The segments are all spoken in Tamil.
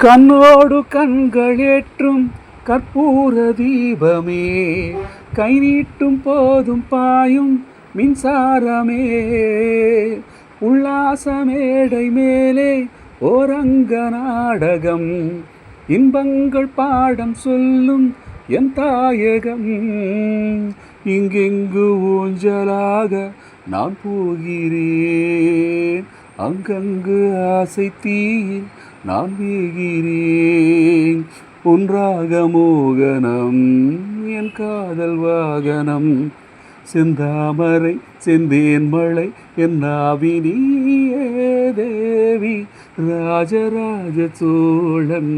கண்ணோடு கண்களேற்றும் கற்பூர தீபமே, கை நீட்டும் போதும் பாயும் மின்சாரமே, உல்லாச மேடை மேலே ஓரங்க நாடகம், இன்பங்கள் பாடம் சொல்லும் என் தாயகம். இங்கெங்கு ஊஞ்சலாக நான் போகிறேன், அங்கங்கு ஆசை தீயில் நான் வீகிறேன். ஒன்றாக மோகனம் என் காதல் வாகனம், செந்தாமரை செந்தேன் மழை என் நாவினியே தேவி, ராஜராஜ சோழன்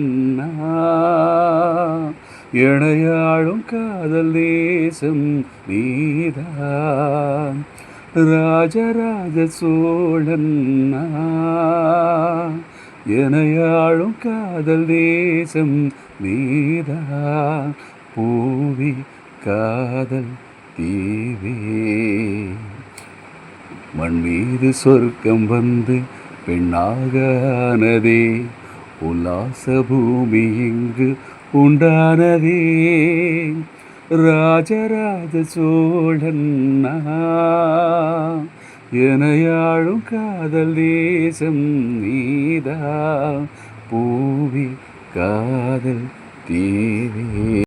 இணையாழும் காதல் தேசம் நீதான், ராஜராஜ சோழன் எனையாழும் காதல் தேசம் நீதான், பூவி காதல் தீவே. மண் மீது சொர்க்கம் வந்து பெண்ணாக ஆனதே, உல்லாச பூமி இங்கு உண்டானதே, ராஜராஜ சோழன் எனையாழும் காதல் தேசம் நீதான், பூவி காதல் தீவே.